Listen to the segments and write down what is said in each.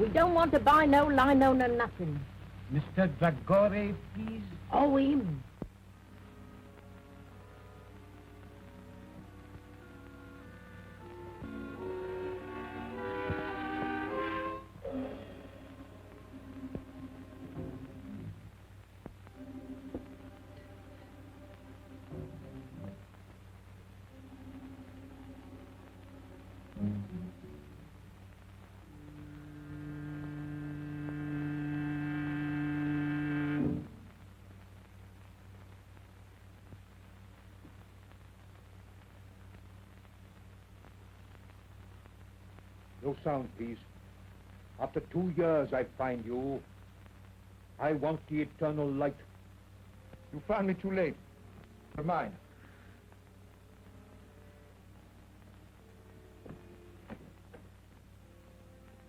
We don't want to buy no lino, no nothing. Mr. Dragore, please. Oh, him. No sound, please. After 2 years I find you. I want the eternal light. You found me too late. For mine.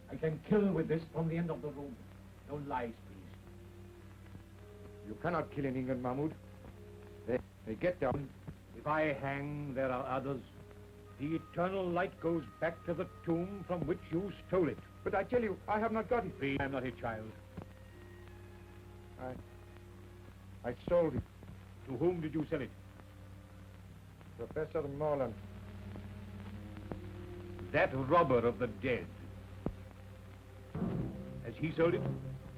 I can kill with this from the end of the room. No lies, please. You cannot kill in England, Mahmoud. They get down. If I hang, there are others. The eternal light goes back to the tomb from which you stole it. But I tell you, I have not got it. Please, I'm not a child. I sold it. To whom did you sell it? Professor Morland. That robber of the dead. Has he sold it?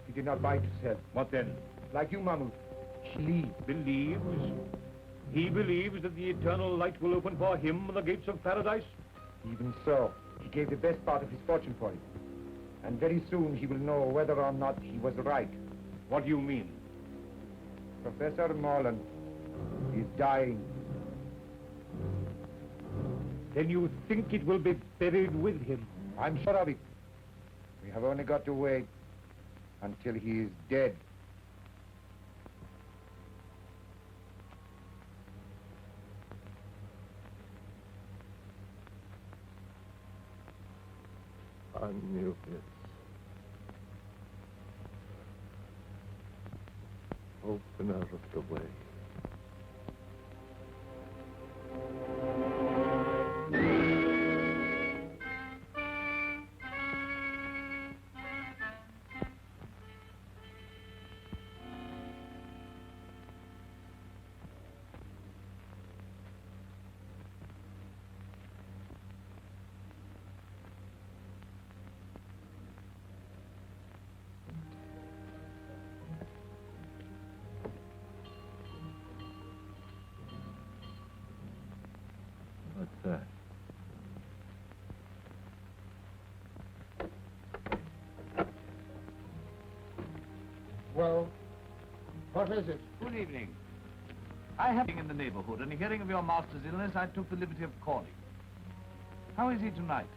He did not buy to sell. What then? Like you, Mahmoud. He Believes? He believes that the eternal light will open for him the gates of paradise? Even so, he gave the best part of his fortune for it. And very soon he will know whether or not he was right. What do you mean? Professor Morland is dying. Then you think it will be buried with him? I'm sure of it. We have only got to wait until he is dead. I knew it. Open out of the way. What's that? Well, what is it? Good evening. I have been in the neighborhood, and hearing of your master's illness, I took the liberty of calling. How is he tonight?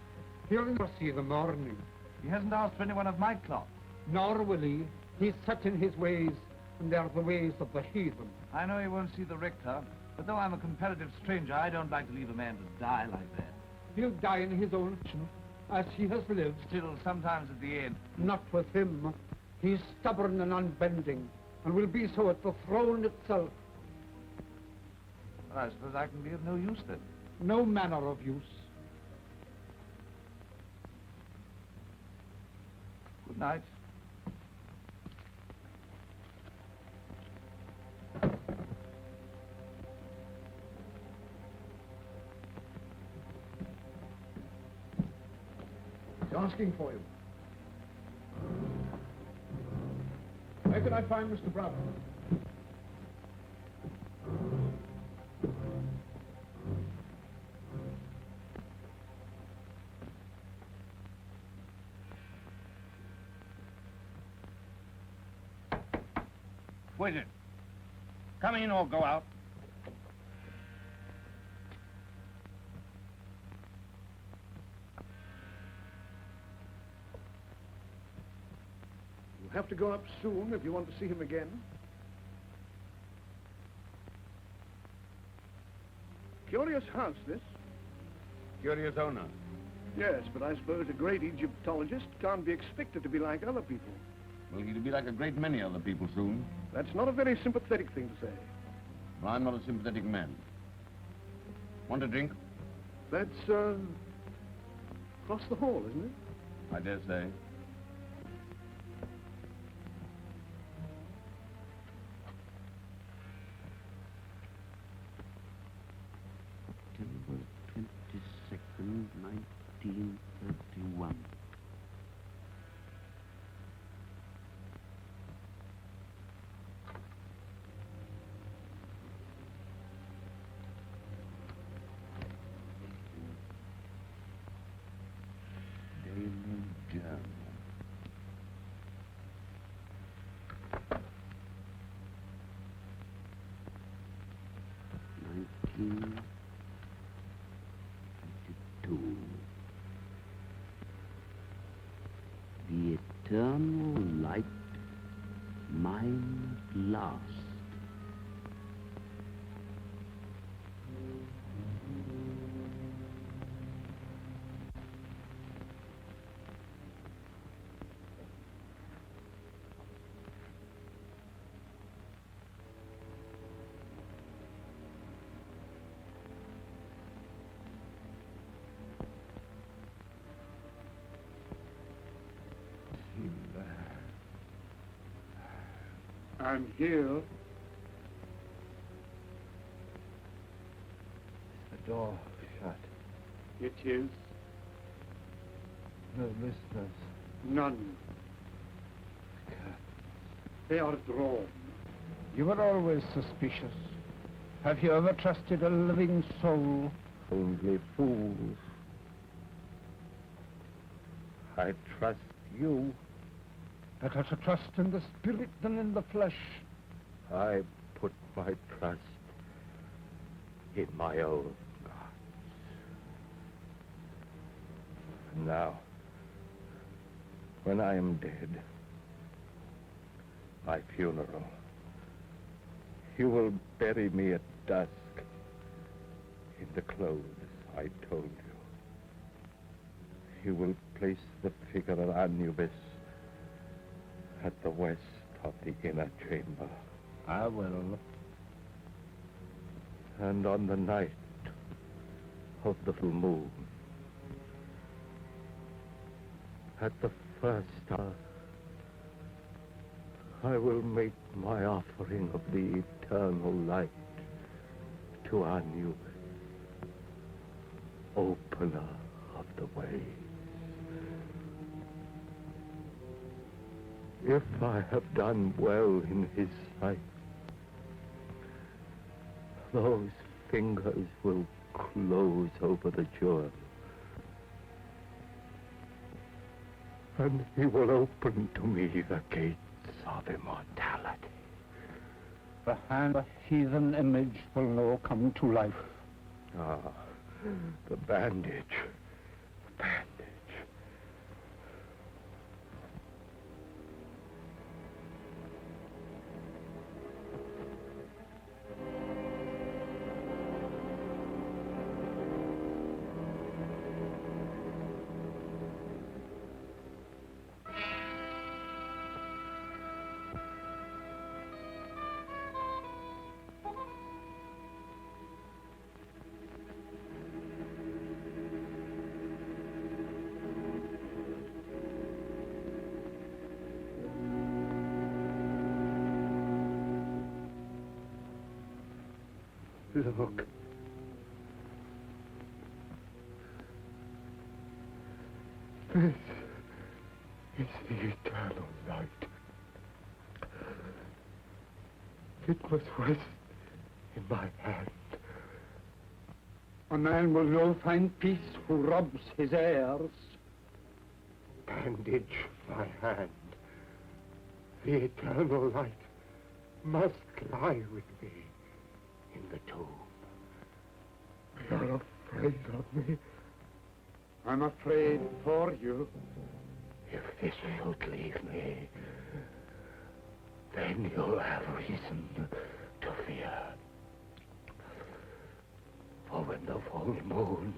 He'll not see the morning, He hasn't asked for anyone of my cloth. nor will he. He's set in his ways, and they're the ways of the heathen. I know he won't see the rector, but though I'm a comparative stranger, I don't like to leave a man to die like that. He'll die in his own fashion, as he has lived. Still, sometimes at the end. Not with him. He's stubborn and unbending, and will be so at the throne itself. Well, I suppose I can be of no use then. No manner of use. Good night. He's asking for you. Where can I find Mr. Brown? Who is it? Come in or go out. You'll have to go up soon if you want to see him again. Curious house, this. Curious owner. Yes, but I suppose a great Egyptologist can't be expected to be like other people. Well, he'll be like a great many other people soon. That's not a very sympathetic thing to say. Well, I'm not a sympathetic man. Want a drink? That's, across the hall, isn't it? I dare say. mine at last. And here, The door shut. it is No listeners. none. They are drawn. You were always suspicious. Have you ever trusted a living soul? Only fools. I trust you. Better to trust in the spirit than in the flesh. I put my trust in my own gods. And now, when I am dead, my funeral, you will bury me at dusk in the clothes I told you. You will place the figure of Anubis at the west of the inner chamber. I will. And on the night of the full moon, at the first hour, I will make my offering of the eternal light to Anubis, opener of the ways. If I have done well in his sight, those fingers will close over the jewel, and he will open to me the gates of immortality. The hand of a heathen image will now come to life. Ah, the bandage. Bandage. Look. This is the eternal light. It must rest in my hand. A man will now find peace who robs his heirs. Bandage my hand. The eternal light must lie with me in the tomb. You're afraid of me? I'm afraid for you. If this should leave me, then you'll have reason to fear. For when the full moon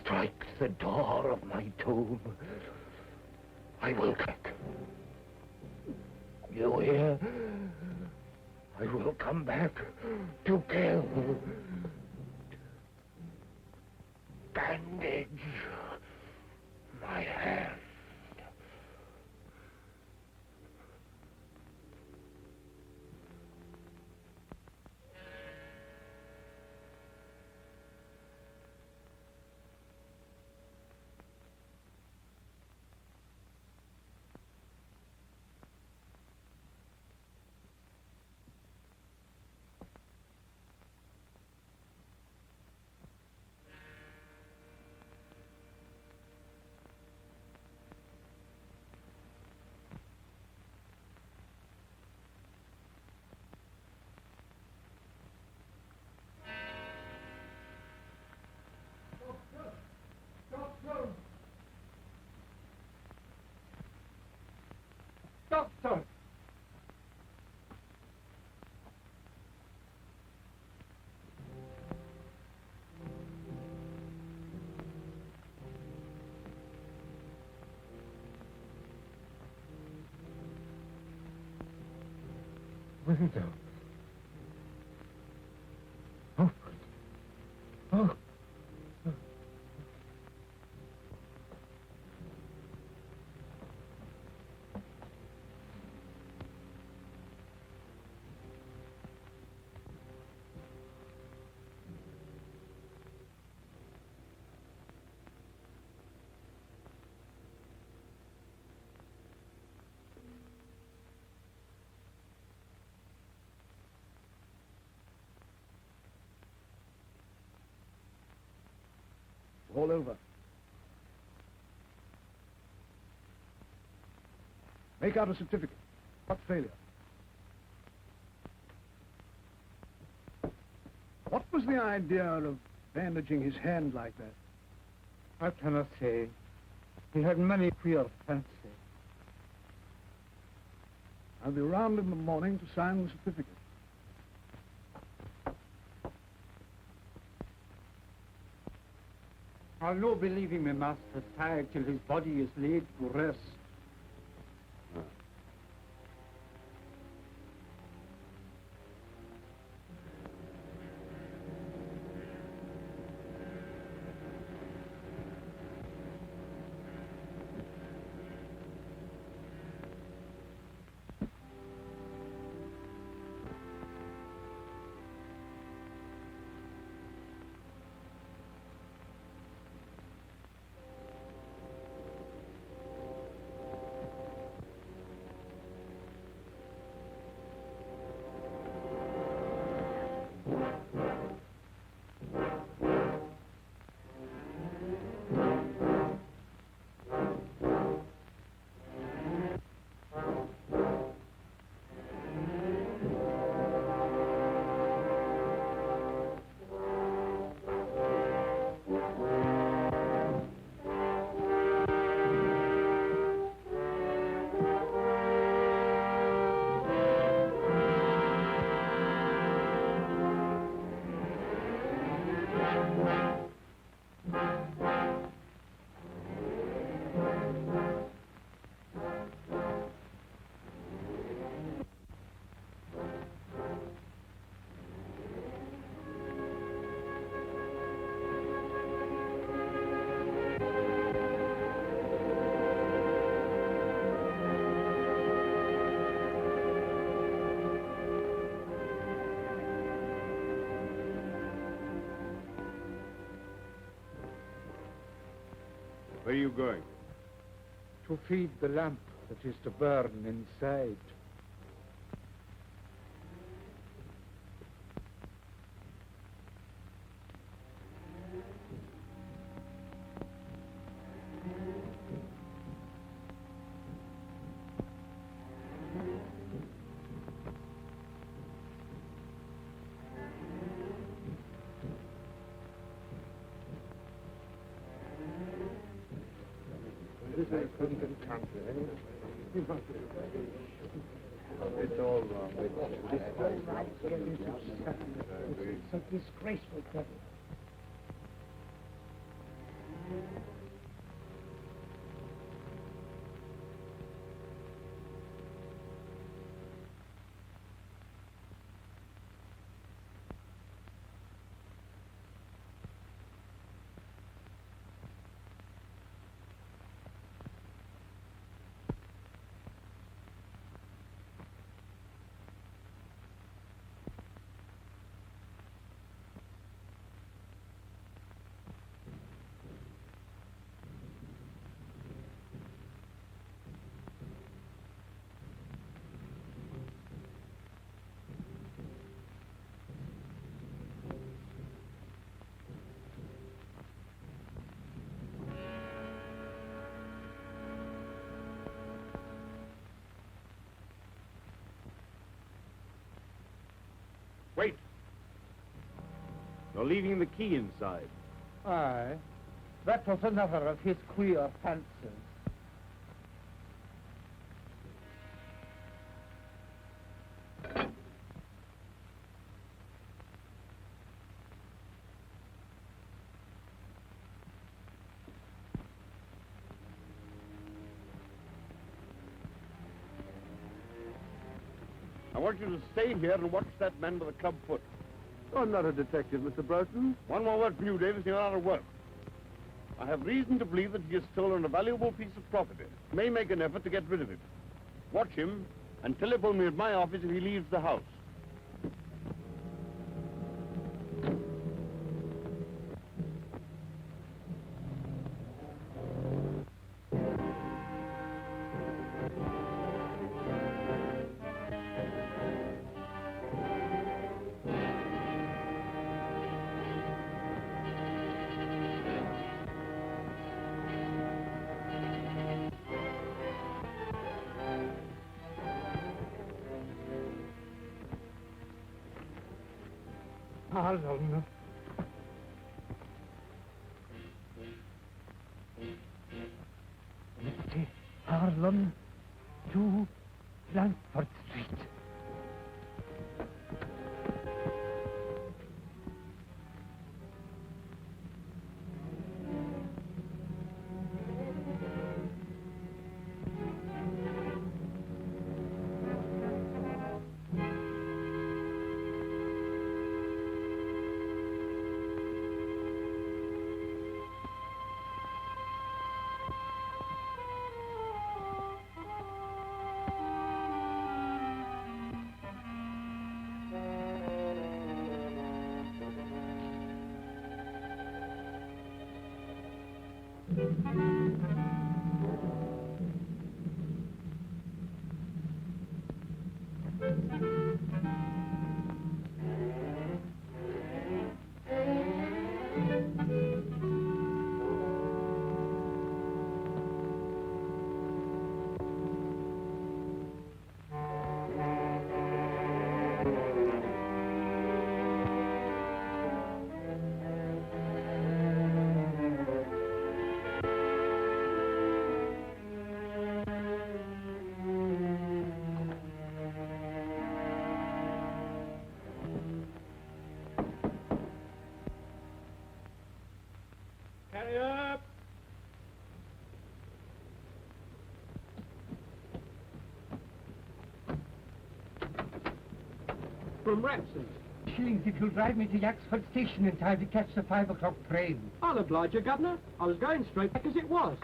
strikes the door of my tomb, I will crack. You hear? I will come back to kill. Bandage my hand. Doctor! window. Open. Oh. All over. Make out a certificate. What failure? What was the idea of bandaging his hand like that? I cannot say. He had many queer fancies. I'll be round in the morning to sign the certificate. I'll no be leaving my master's side till his body is laid to rest. Where are you going? To feed the lamp that is to burn inside. It's all wrong. It's a disgraceful devil. Wait. You're leaving the key inside. Aye. That was another of his queer fancies. I want you to stay here and watch that man with a club foot. I'm not a detective, Mr. Burton. One more word from you, Davis, and you're out of work. I have reason to believe that he has stolen a valuable piece of property. May make an effort to get rid of it. Watch him and telephone me at my office if he leaves the house. Harlan. Mr. Harlan to Langford Street. Carry up! From Rapson's. Shillings if you'll drive me to Yaxford Station in time to catch the 5 o'clock train. I'll oblige you, Governor. I was going straight back as it was.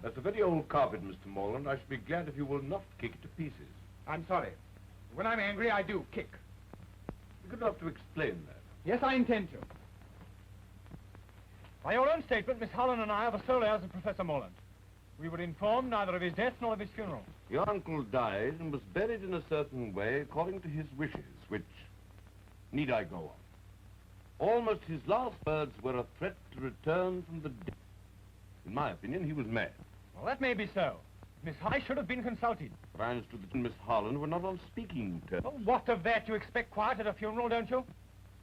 That's a very old carpet, Mr. Morland. I should be glad if you will not kick it to pieces. I'm sorry. When I'm angry, I do kick. You're good enough to explain that. Yes, I intend to. By your own statement, Miss Holland and I are the sole heirs of Professor Morland. We were informed neither of his death nor of his funeral. Your uncle died and was buried in a certain way according to his wishes, which need I go on. Almost his last words were a threat to return from the dead. In my opinion, he was mad. Well, that may be so. Miss I should have been consulted. But I understood that Miss Harland were not on speaking terms. Well, what of that? You expect quiet at a funeral, don't you?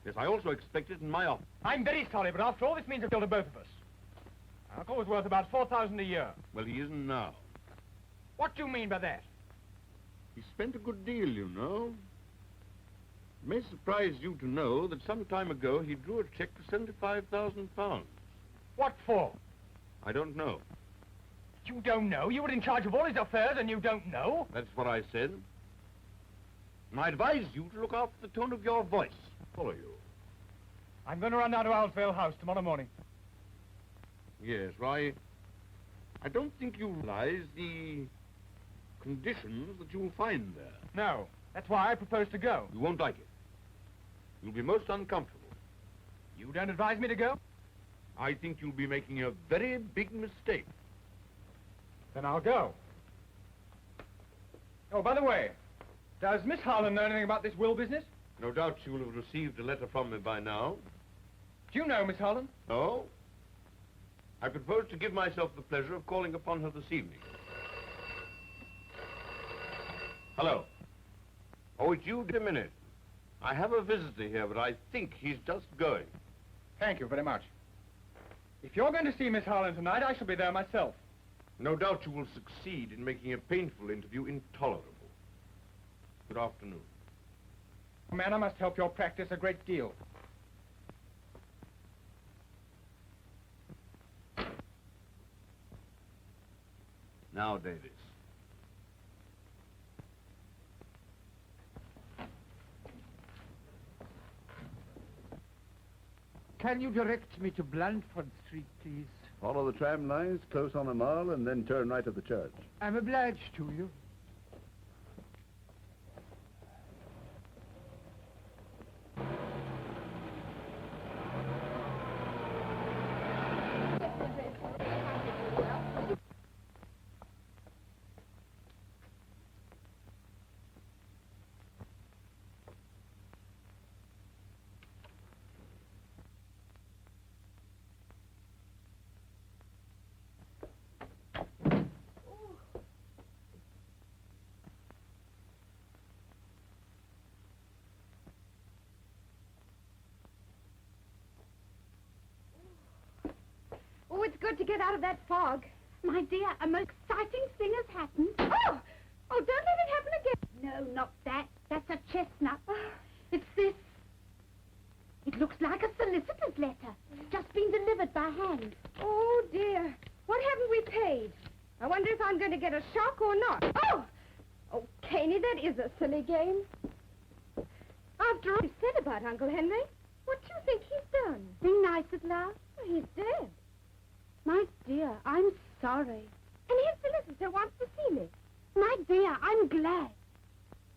Yes, I also expect it in my office. I'm very sorry, but after all, this means a bill to both of us. Our uncle was worth about $4,000 a year. Well, he isn't now. What do you mean by that? He spent a good deal, you know. It may surprise you to know that some time ago he drew a check for £75,000. What for? I don't know. You don't know? You were in charge of all his affairs and you don't know? That's what I said. And I advise you to look after the tone of your voice. Follow you. I'm going to run down to Owlsvale House tomorrow morning. Yes, well, I don't think you realize the conditions that you'll find there. No. That's why I propose to go. You won't like it. You'll be most uncomfortable. You don't advise me to go? I think you'll be making a very big mistake. Then I'll go. Oh, by the way, does Miss Harlan know anything about this will business? No doubt she will have received a letter from me by now. Do you know Miss Harlan? No? I propose to give myself the pleasure of calling upon her this evening. Hello. Oh, it's you, a minute. I have a visitor here, but I think he's just going. Thank you very much. If you're going to see Miss Harlan tonight, I shall be there myself. No doubt you will succeed in making a painful interview intolerable. Good afternoon. Man, I must help your practice a great deal. Now, Davis. Can you direct me to Blandford Street, please? Follow the tram lines, close on the Mall, and then turn right at the church. I'm obliged to you. Oh, it's good to get out of that fog. My dear, a most exciting thing has happened. Oh! Oh, don't let it happen again. No, not that. That's a chestnut. It's this. It looks like a solicitor's letter. Just been delivered by hand. Oh, dear. What haven't we paid? I wonder if I'm going to get a shock or not. Oh! Oh, Caney, that is a silly game. After all you said about Uncle Henry, what do you think he's done? Being nice at last? He's dead. My dear, I'm sorry. And his solicitor wants to see me. My dear, I'm glad.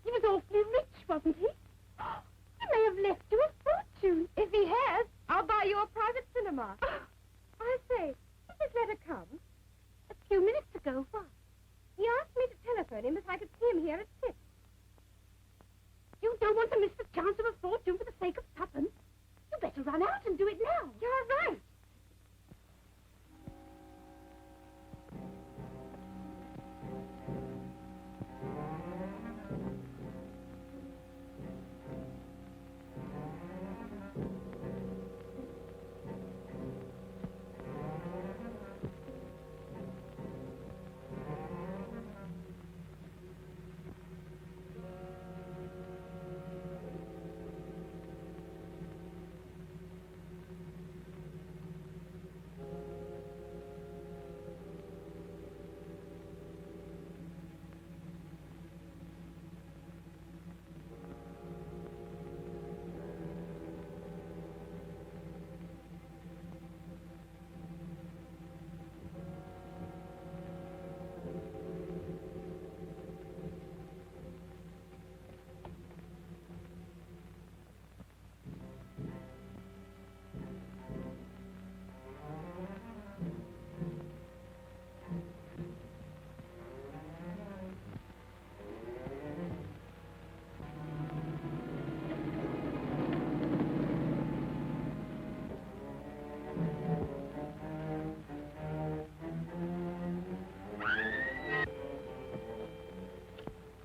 He was awfully rich, wasn't he? He may have left you a fortune. If he has, I'll buy you a private cinema. I say, did this letter come? A few minutes ago, what? He asked me to telephone him if I could see him here at 6. You don't want to miss the chance of a fortune for the sake of tuppence. You better run out and do it now. You're right.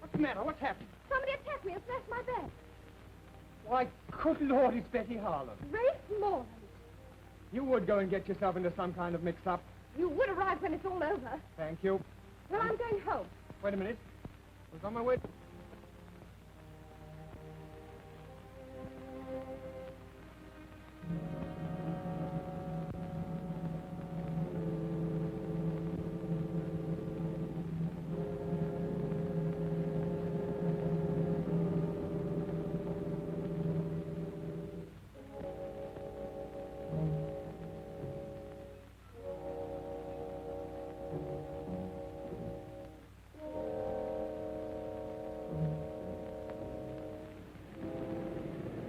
What's the matter? What's happened? Somebody attacked me and smashed my bag. Why, good Lord, it's Betty Harlan. Race Morland. You would go and get yourself into some kind of mix-up. You would arrive when it's all over. Thank you. Well, I'm going home. Wait a minute. I was on my way.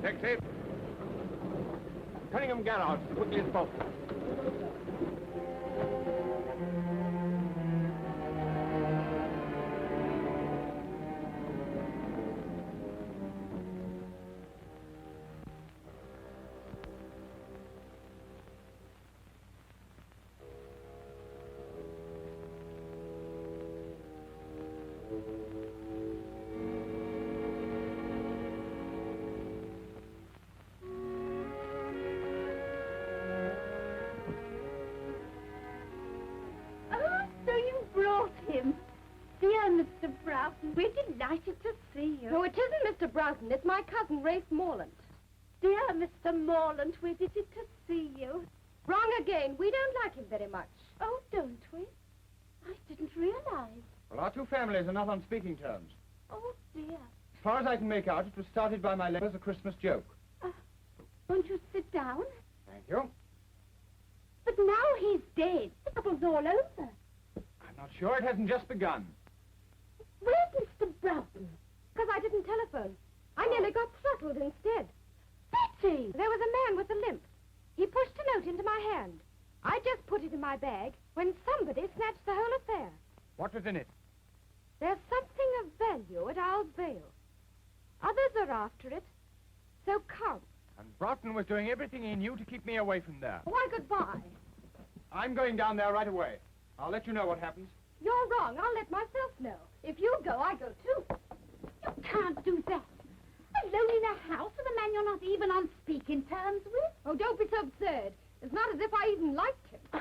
Taxi. Cunningham Garage, quickly as possible. Broughton. It's my cousin, Rafe Morland. Dear Mr. Morland, we're delighted to see you. Wrong again. We don't like him very much. Oh, don't we? I didn't realize. Well, our two families are not on speaking terms. Oh, dear. As far as I can make out, it was started by my letter as a Christmas joke. Won't you sit down? Thank you. But now he's dead. The trouble's all over. I'm not sure it hasn't just begun. Where's Mr. Broughton? Because I didn't telephone. I nearly got throttled instead. Betty! There was a man with a limp. He pushed a note into my hand. I just put it in my bag when somebody snatched the whole affair. What was in it? There's something of value at Owl's Vale. Others are after it. So come. And Broughton was doing everything he knew to keep me away from there. Why, goodbye. I'm going down there right away. I'll let you know what happens. You're wrong. I'll let myself know. If you go, I go too. You can't do that. Alone in a house with a man you're not even on speaking terms with? Oh, don't be so absurd. It's not as if I even liked him. Oh,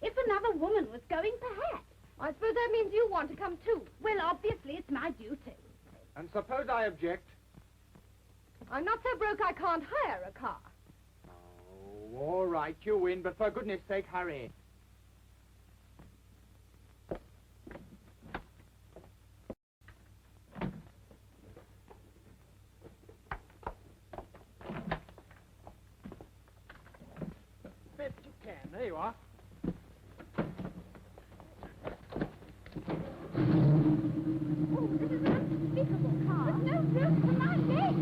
if another woman was going, perhaps. I suppose that means you want to come too. Well, obviously, it's my duty. And suppose I object? I'm not so broke I can't hire a car. Oh, all right, you win, but for goodness sake, hurry. Best you can. There you are. Oh, this is an unspeakable car. With no room for my legs.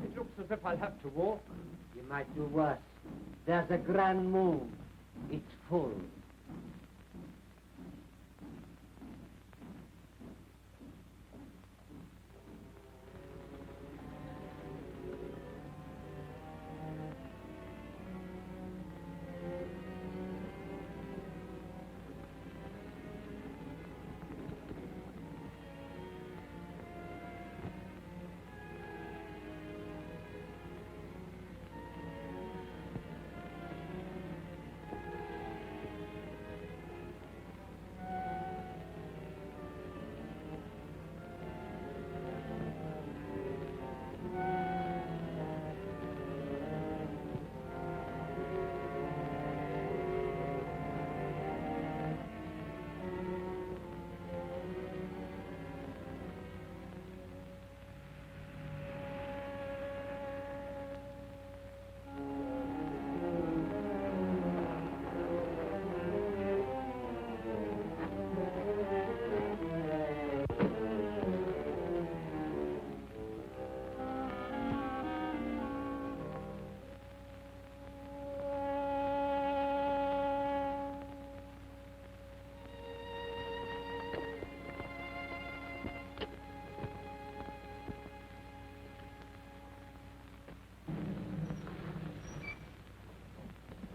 It looks as if I'll have to walk. You might do worse. There's a grand moon. It's full.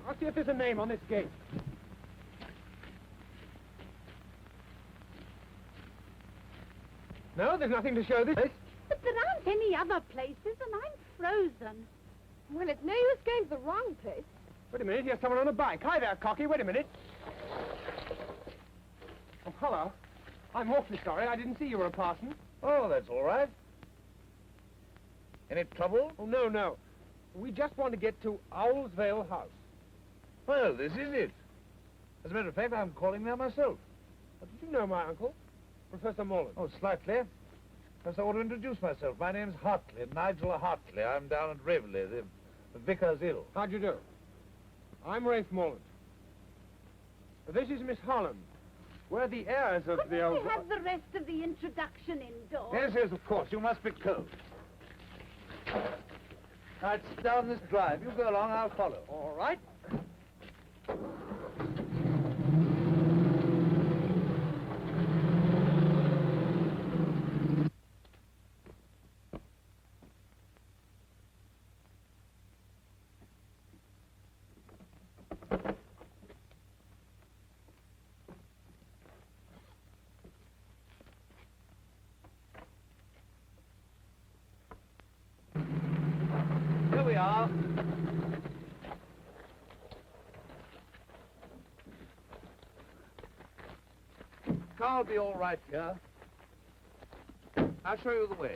I'll see if there's a name on this gate. No, there's nothing to show this place. But there aren't any other places, and I'm frozen. Well, it's no use going to the wrong place. Wait a minute, here's someone on a bike. Hi there, Cocky, wait a minute. Oh, hello. I'm awfully sorry, I didn't see you were a parson. Oh, that's all right. Any trouble? Oh, no, no. We just want to get to Owl's Vale House. Well, this is it. As a matter of fact, I'm calling there myself. Did you know my uncle, Professor Morland? Oh, slightly. Perhaps I ought to introduce myself. My name's Hartley, Nigel Hartley. I'm down at Raveley. The vicar's ill. How'd you do? I'm Rafe Morland. This is Miss Holland. We're the heirs of the old... Couldn't we have the rest of the introduction indoors? Yes, yes, of course. You must be cold. Now, it's down this drive. You go along, I'll follow. All right. Here we are. car will be all right here. I'll show you the way.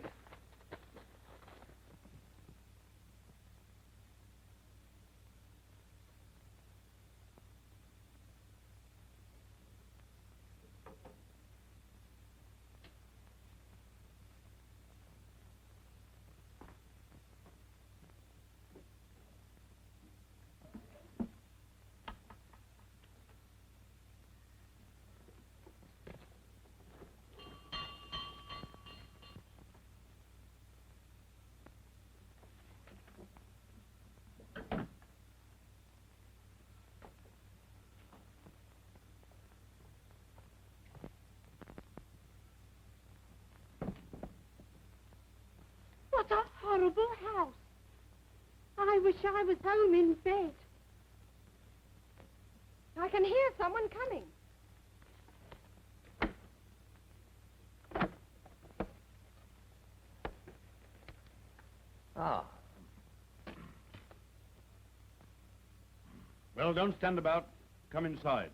What a horrible house. I wish I was home in bed. I can hear someone coming. Ah. Well, don't stand about. Come inside.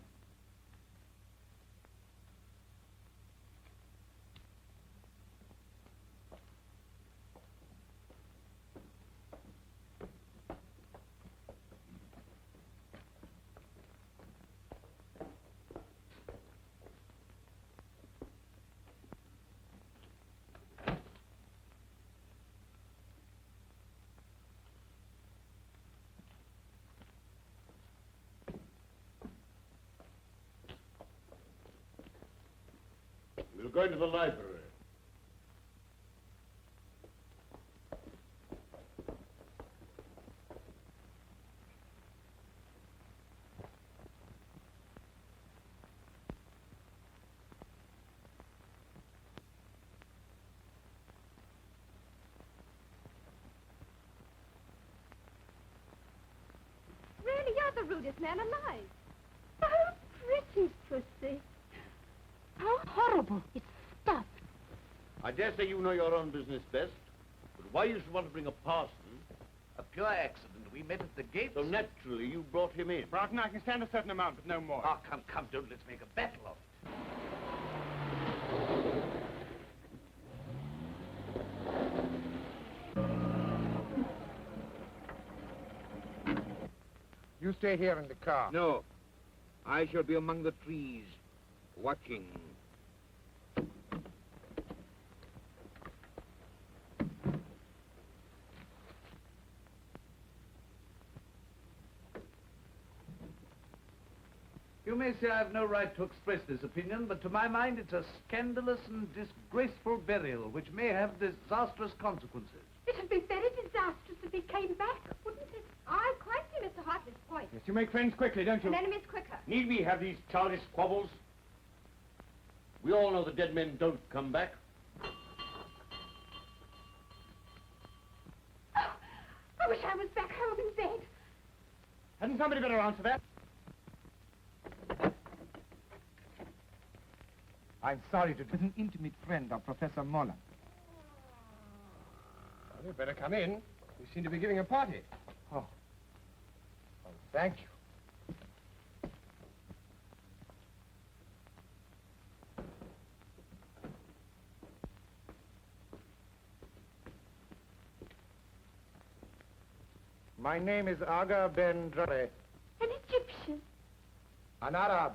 We'll go into the library. Really, you're the rudest man alive. Oh, pretty pussy. How horrible. It's stuffed. I dare say you know your own business best, but why you should want to bring a parson? A pure accident. We met at the gate. So naturally you brought him in. Broughton, I can stand a certain amount, but no more. Ah, come, don't let's make a battle of it. You stay here in the car. No. I shall be among the trees, watching. You may say I have no right to express this opinion, but to my mind it's a scandalous and disgraceful burial which may have disastrous consequences. It would be very disastrous if he came back, wouldn't it? I quite see Mr. Hartley's point. Yes, you make friends quickly, don't you? And enemies quicker. Need we have these childish squabbles? We all know the dead men don't come back. Oh, I wish I was back home in bed. Hadn't somebody better answer that? I'm sorry to... With an intimate friend of Professor Moller. Well, you'd better come in. You seem to be giving a party. Oh, thank you. My name is Aga Ben Dre. An Egyptian. An Arab.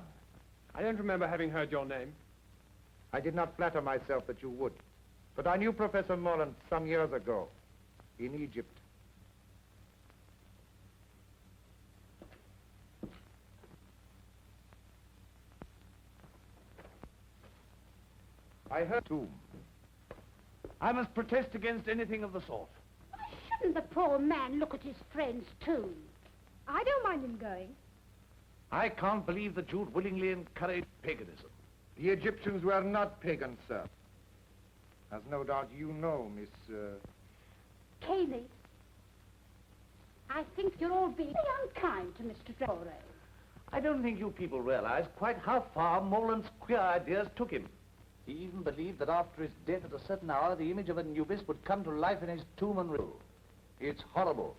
I don't remember having heard your name. I did not flatter myself that you would. But I knew Professor Morland some years ago, in Egypt. I heard too. I must protest against anything of the sort. Why shouldn't the poor man look at his friend's tomb? I don't mind him going. I can't believe that you'd willingly encourage paganism. The Egyptians were not pagans, sir. As no doubt you know, Miss... Cayley, I think you're all being unkind to Mr. Dore. I don't think you people realize quite how far Moreland's queer ideas took him. He even believed that after his death at a certain hour, the image of Anubis would come to life in his tomb and rule. It's horrible.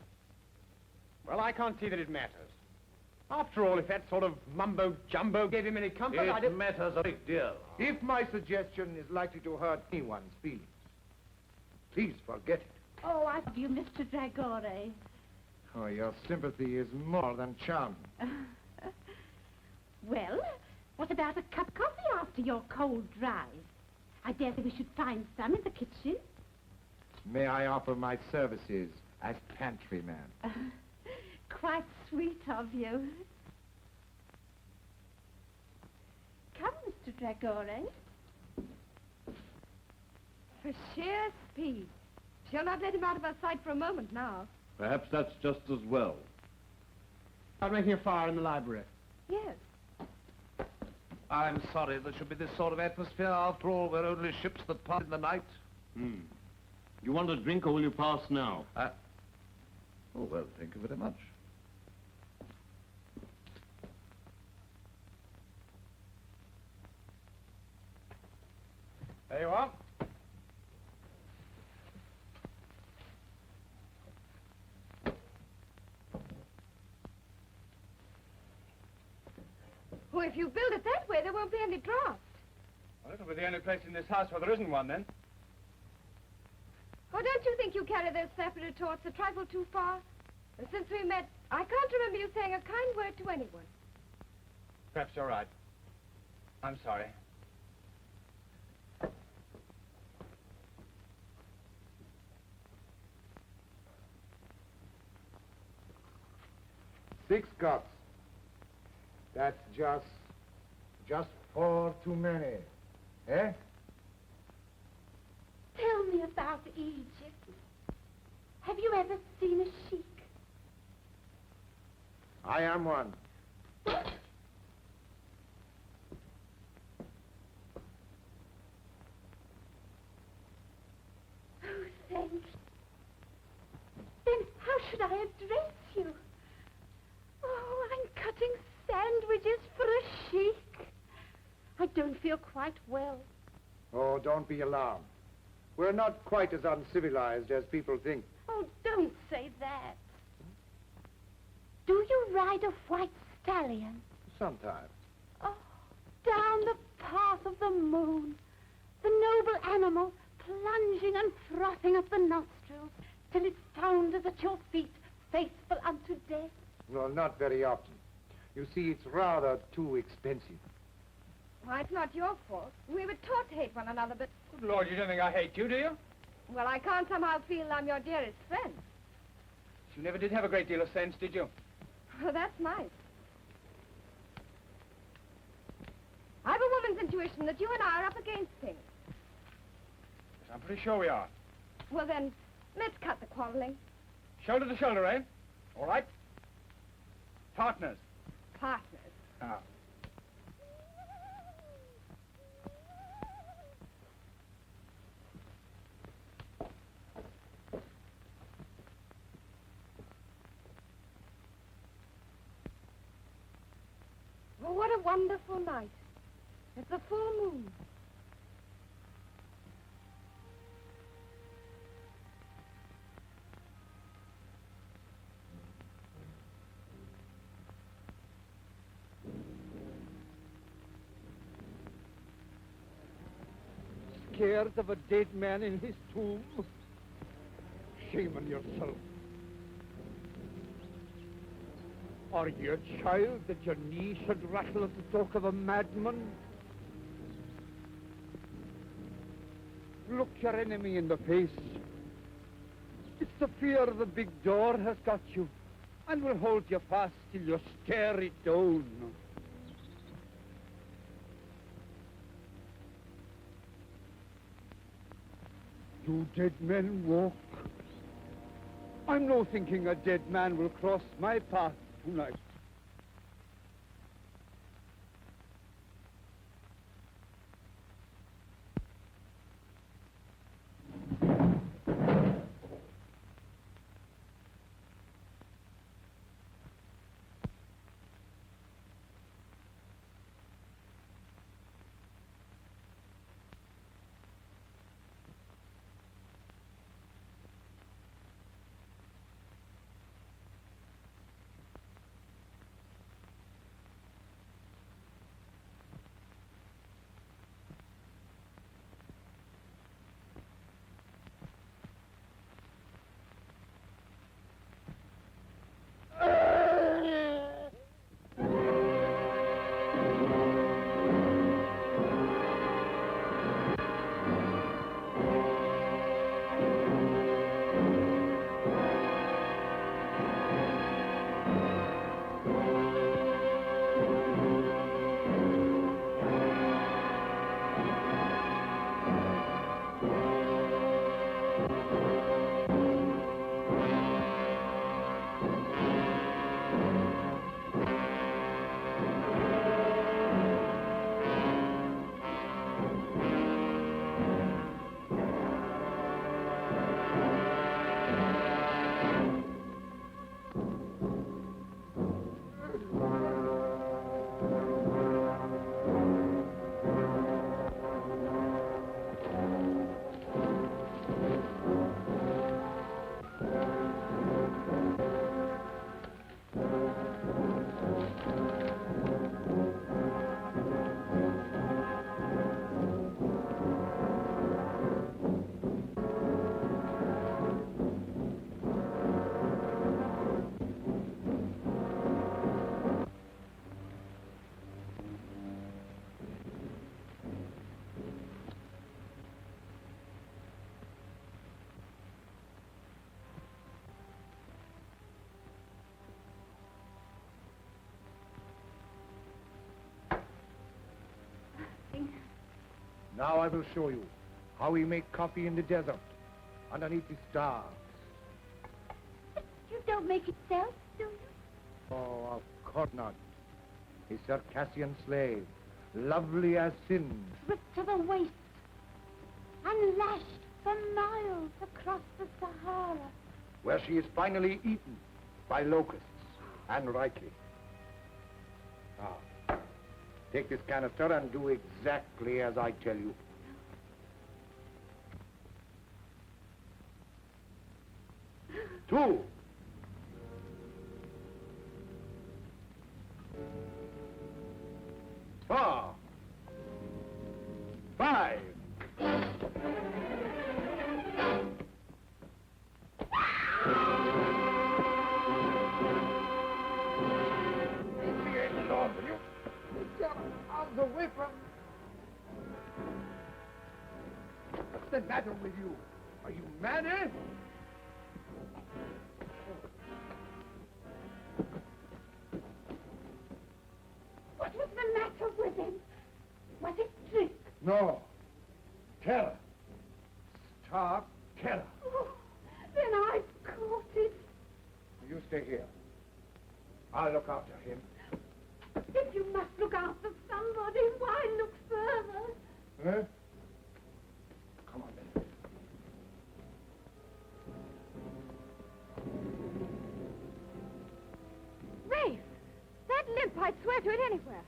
Well, I can't see that it matters. After all, if that sort of mumbo-jumbo gave him any comfort, It matters a great deal. If my suggestion is likely to hurt anyone's feelings, please forget it. Oh, I love you, Mr. Dragore. Oh, your sympathy is more than charming. Well, what about a cup of coffee after your cold drive? I dare say we should find some in the kitchen. May I offer my services as pantryman? Quite sweet of you. Come, Mr. Dragore. For sheer speed. She'll not let him out of her sight for a moment now. Perhaps that's just as well. I'm making a fire in the library. Yes. I'm sorry there should be this sort of atmosphere. After all, we're only ships that pass in the night. You want a drink or will you pass now? Oh, well, thank you very much. There you are. Well, if you build it that way, there won't be any draft. Well, it'll be the only place in this house where there isn't one, then. Oh, don't you think you carry those sapper retorts a trifle too far? And since we met, I can't remember you saying a kind word to anyone. Perhaps you're right. I'm sorry. Six cups. That's just 4 too many. Eh? Tell me about Egypt. Have you ever seen a sheik? I am one. Oh, thanks. Then how should I address you? Oh, I'm cutting sandwiches for a sheik. I don't feel quite well. Oh, don't be alarmed. We're not quite as uncivilized as people think. Oh, don't say that. Do you ride a white stallion? Sometimes. Oh, down the path of the moon, the noble animal plunging and frothing up the nostrils till it founders at your feet, faithful unto death. Well, not very often. You see, it's rather too expensive. Why, it's not your fault. We were taught to hate one another, but... Good Lord, you don't think I hate you, do you? Well, I can't somehow feel I'm your dearest friend. You never did have a great deal of sense, did you? Well, that's nice. I've a woman's intuition that you and I are up against things. Yes, I'm pretty sure we are. Well, then, let's cut the quarreling. Shoulder to shoulder, eh? All right. Partners. Partners. Ah. Oh, what a wonderful night. It's a full moon. Scared of a dead man in his tomb? Shame on yourself. Are you a child that your knee should rattle at the talk of a madman? Look your enemy in the face. It's the fear of the big door has got you, and will hold you fast till you stare it down. Do dead men walk? I'm no thinking a dead man will cross my path tonight. Now I will show you how we make coffee in the desert, underneath the stars. You don't make it yourself, do you? Oh, of course not. A Circassian slave, lovely as sin. Stripped to the waist and lashed for miles across the Sahara. Where she is finally eaten by locusts, and rightly. Now, take this canister and do exactly as I tell you. Two. Four. Five. Away from... What's the matter with you? Are you mad, eh? What was the matter with him? Was it drink? No. Terror. Stark terror. Oh, then I've caught it. You stay here. I'll look after him. If you must look after somebody, why look further? Huh? Come on, then. Rafe! That limp, I'd swear to it anywhere.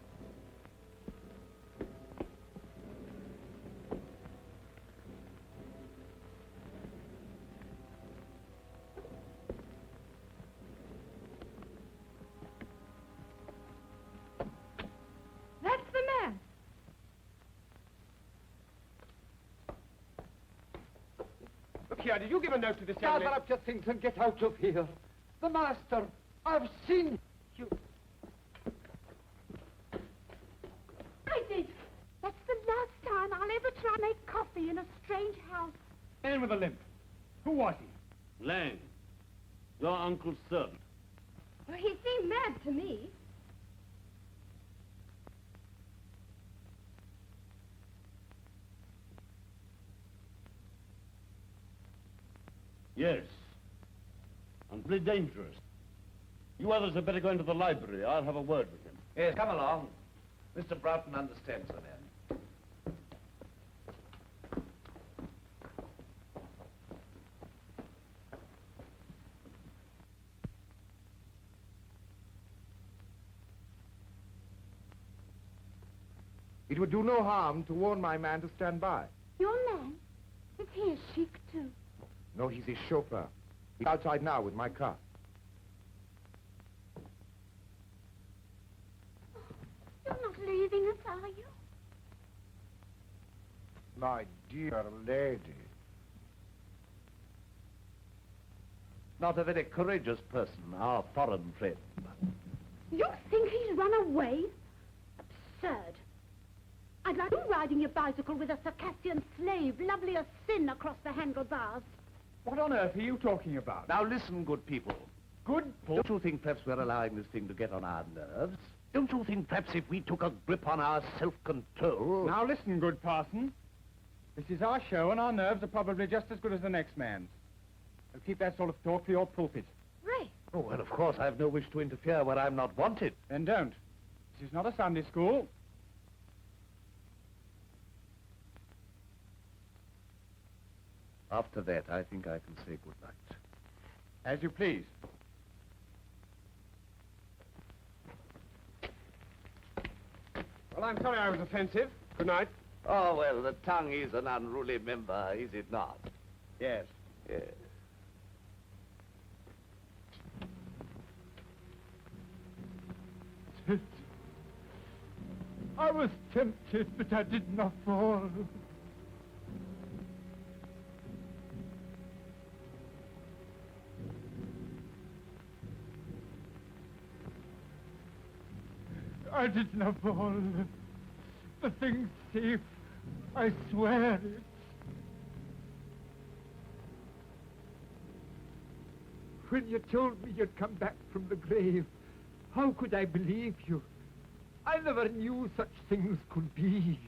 That's the man. Look here, did you give a note to this young Gather lady? up your things and get out of here. The master, I've seen you. I did. That's the last time I'll ever try to make coffee in a strange house. Man with a limp. Who was he? Lang, your uncle's servant. Well, he seemed mad to me. Yes. And pretty dangerous. You others had better go into the library. I'll have a word with him. Yes, come along. Mr. Broughton understands the man. It would do no harm to warn my man to stand by. Your man? Is he a sheik, too? No, he's his chauffeur. He's outside now with my car. You're not leaving us, are you? My dear lady. Not a very courageous person, our foreign friend. You think he's run away? Absurd. I'd like you riding your bicycle with a Circassian slave, lovely as sin, across the handlebars. What on earth are you talking about? Now listen, good people. Good Don't you think perhaps we're allowing this thing to get on our nerves? Don't you think perhaps if we took a grip on our self-control... Now listen, good parson. This is our show, and our nerves are probably just as good as the next man's. So keep that sort of talk for your pulpit. Rafe! Oh, well, of course, I have no wish to interfere where I'm not wanted. Then don't. This is not a Sunday school. After that, I think I can say good night. As you please. Well, I'm sorry I was offensive. Good night. Oh, well, the tongue is an unruly member, is it not? Yes. Yes. I was tempted, but I did not fall. I did not fall. The thing's safe. I swear it. When you told me you'd come back from the grave, how could I believe you? I never knew such things could be.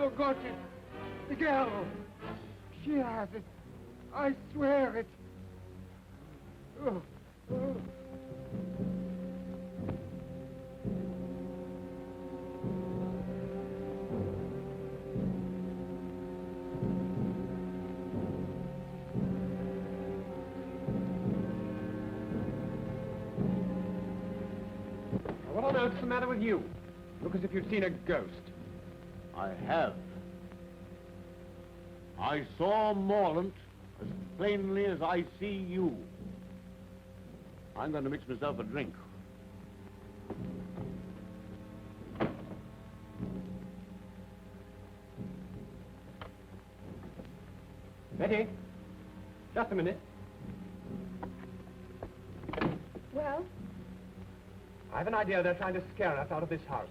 never got it. The girl. She has it. I swear it. Oh, oh. What on earth's the matter with you? Look as if you'd seen a ghost. I have. I saw Morland as plainly as I see you. I'm going to mix myself a drink. Betty, just a minute. Well? I have an idea they're trying to scare us out of this house.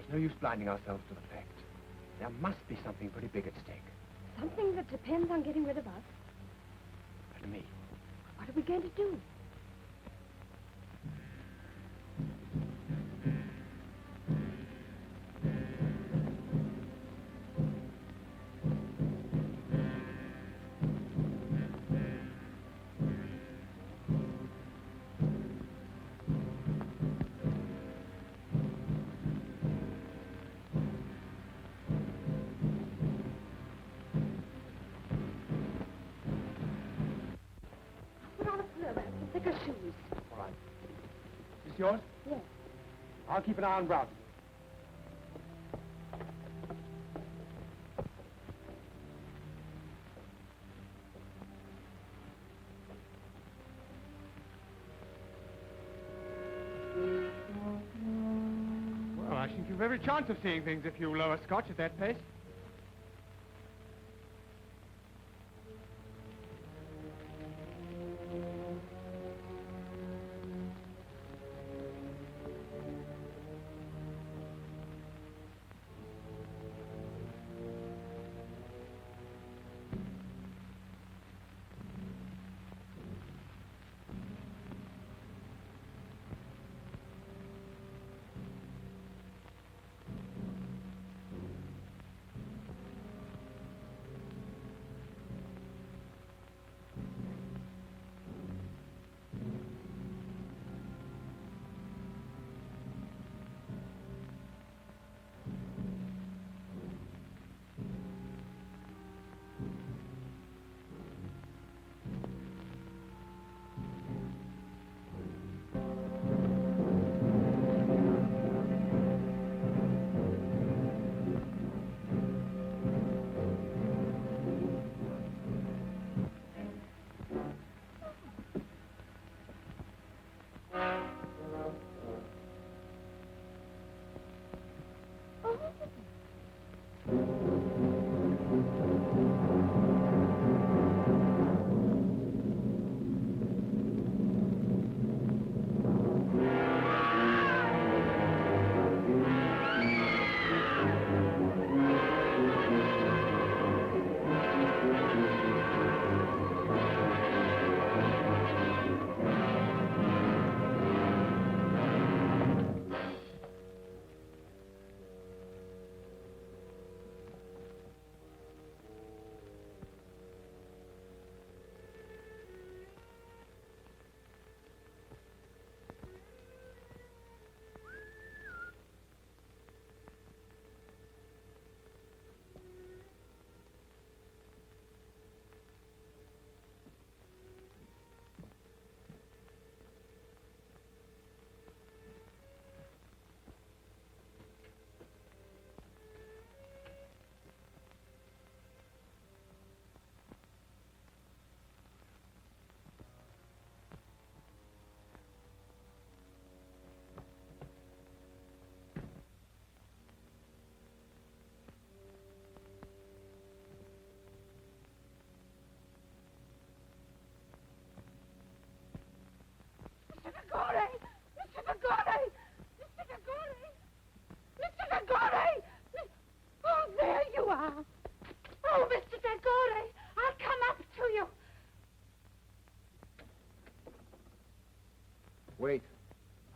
There's no use blinding ourselves to the fact. There must be something pretty big at stake. Something that depends on getting rid of us. And me. What are we going to do? Put on a fur and thicker shoes. All right. Is this yours? Yes. I'll keep an eye on Brown. Well, I think you've every chance of seeing things if you lower Scotch at that pace.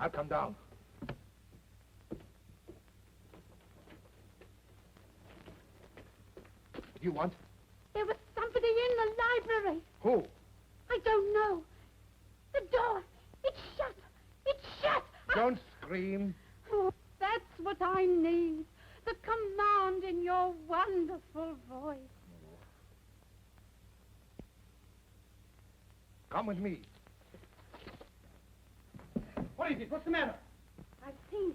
I'll come down. What do you want? There was somebody in the library. Who? I don't know. The door. It's shut. It's shut. Don't scream. Oh, that's what I need. The command in your wonderful voice. Come with me. What is it? What's the matter? I've seen him.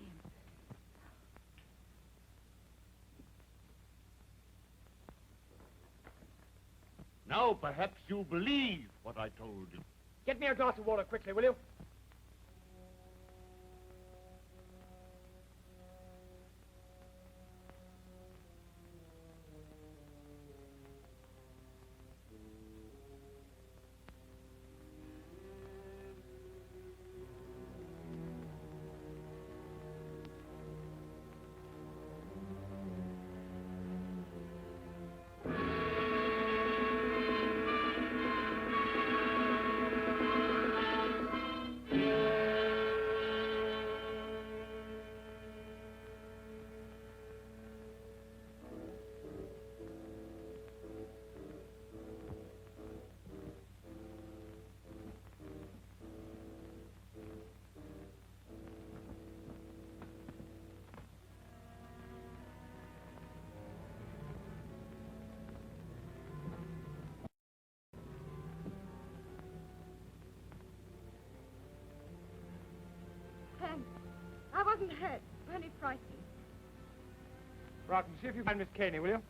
Now perhaps you believe what I told you. Get me a glass of water quickly, will you? Thanks. I wasn't hurt, only frightened. Broughton, see if you find Miss Caney, will you?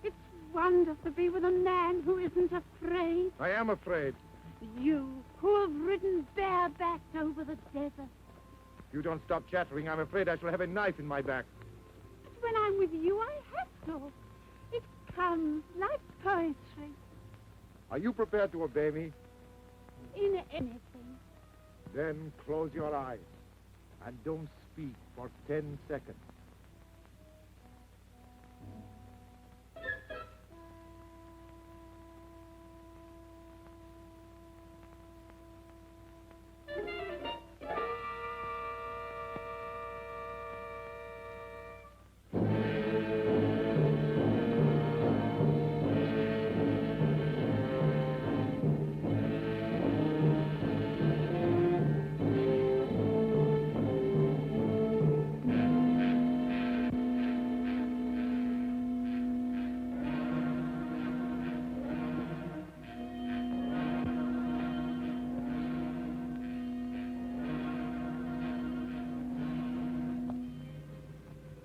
It's wonderful to be with a man who isn't afraid. I am afraid. You, who have ridden barebacked over the desert. If you don't stop chattering, I'm afraid I shall have a knife in my back. But when I'm with you, I have to. It comes like poetry. Are you prepared to obey me? In anything. Then close your eyes and don't speak for 10 seconds.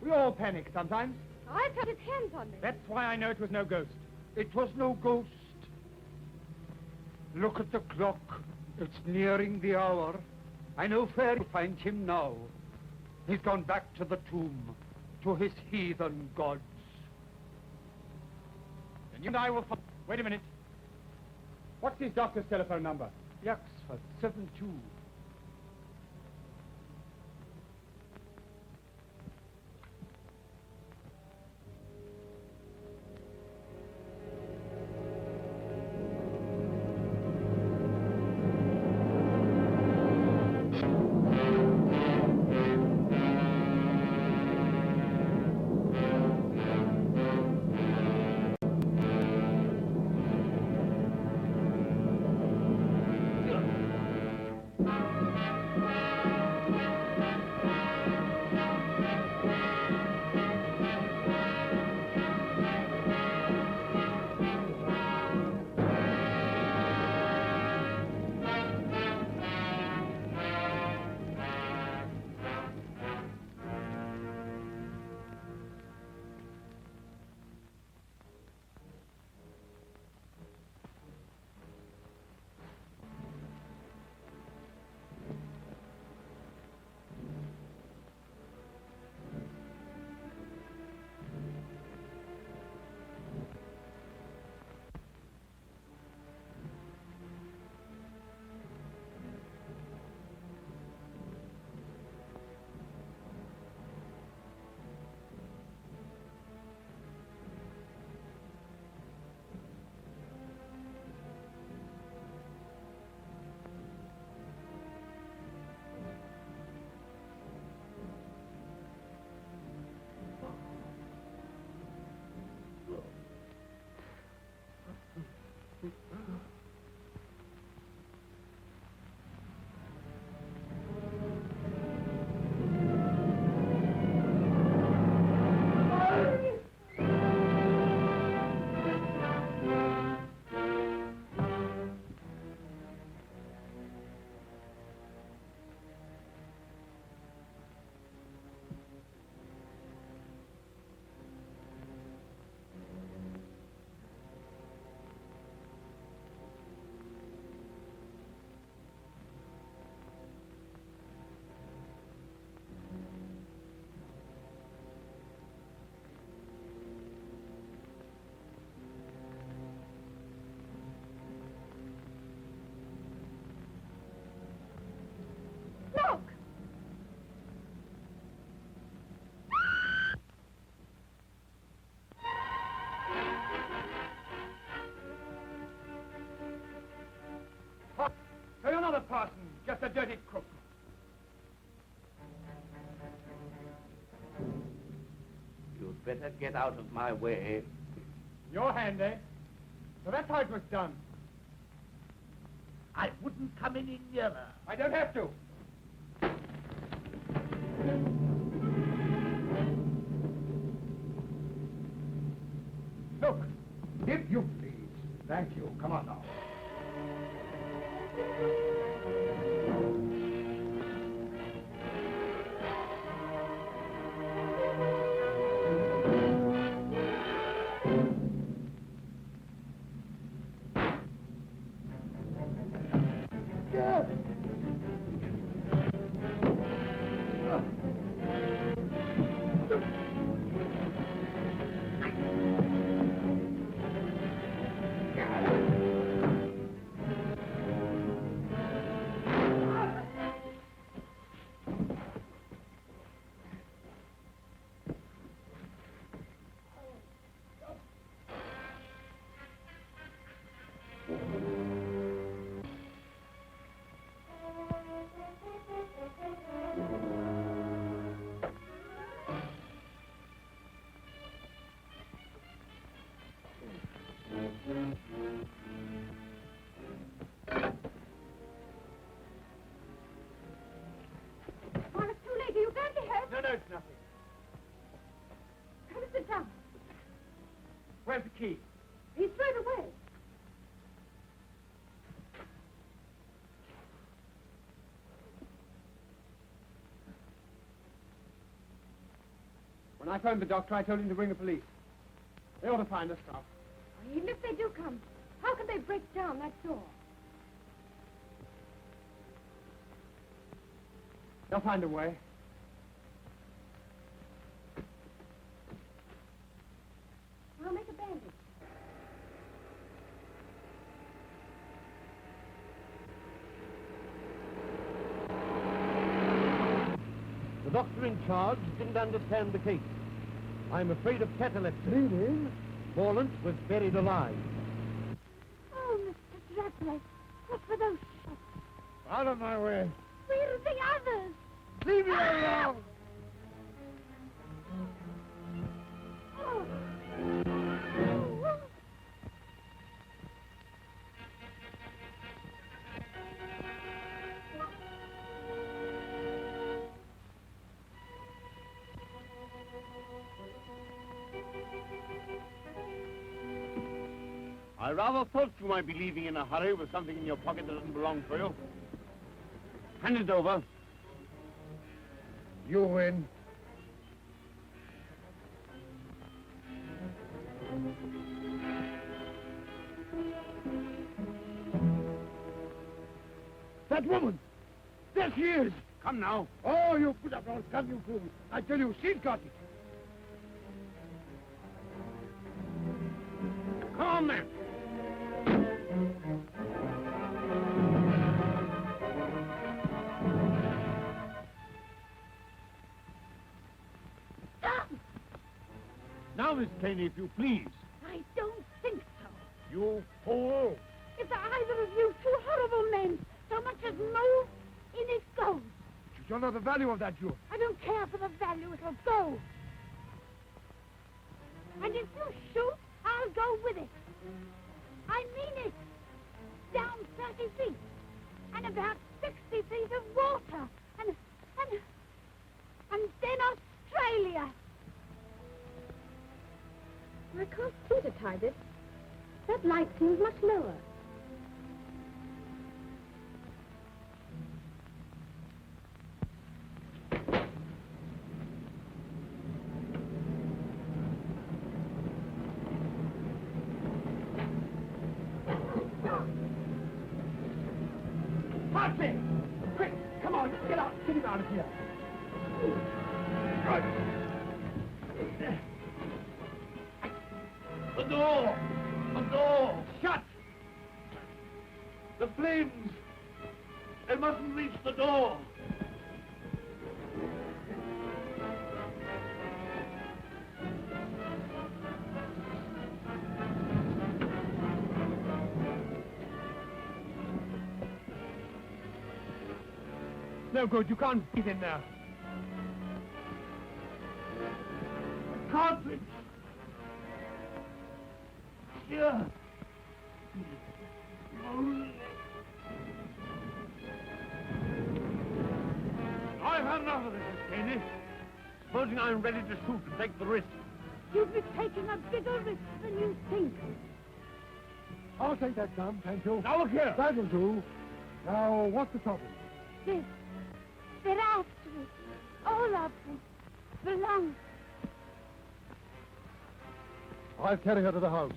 We all panic sometimes. I put his hands on me. That's why I know it was no ghost. It was no ghost. Look at the clock. It's nearing the hour. I know where to find him now. He's gone back to the tomb, to his heathen gods. Then you and I will... Wait a minute. What's his doctor's telephone number? Yaxford, 72. the dirty crook. You'd better get out of my way. Your hand, eh? So that's how it was done. I wouldn't come any nearer. I don't have to. Look, if you please. Thank you. Come on now. Well, it's too late. Are you badly hurt? No, it's nothing. Come and sit down. Where's the key? He's thrown away. When I phoned the doctor, I told him to bring the police. They ought to find the stuff. Even if they do come, how can they break down that door? They'll find a way. I'll make a bandage. The doctor in charge didn't understand the case. I'm afraid of catalepsy. Meaning? Morland was buried alive. Oh, Mr. Dracula, what were those shots? Out of my way. Where are the others? Leave me alone. Oh. I rather thought you might be leaving in a hurry with something in your pocket that doesn't belong to you. Hand it over. You win. That woman! There she is! Come now. Oh, you put up your gun, you fool. I tell you, she's got it. Come on, then. Now, Miss Caney, if you please. I don't think so. You fool! If either of you two horrible men so much as move, in it goes. You don't know the value of that jewel. I don't care for the value, it'll go. And if you shoot, I'll go with it. I mean it. Down 30 feet. And about 60 feet of water. And then Australia. I can't see to hide it. That light seems much lower. Foxy! Quick! Come on, get out! Get him out of here! The door! The door! Shut! The flames! They mustn't reach the door! no good. You can't breathe in there. Cartridge! Here. I've had enough of this, Miss Caney. Supposing I'm ready to shoot and take the risk. You'll be taking a bigger risk than you think. I'll take that gun, thank you. Now look here. That'll do. Now, what's the trouble? This. They're after it. All of them. Belong. I'll carry her to the house.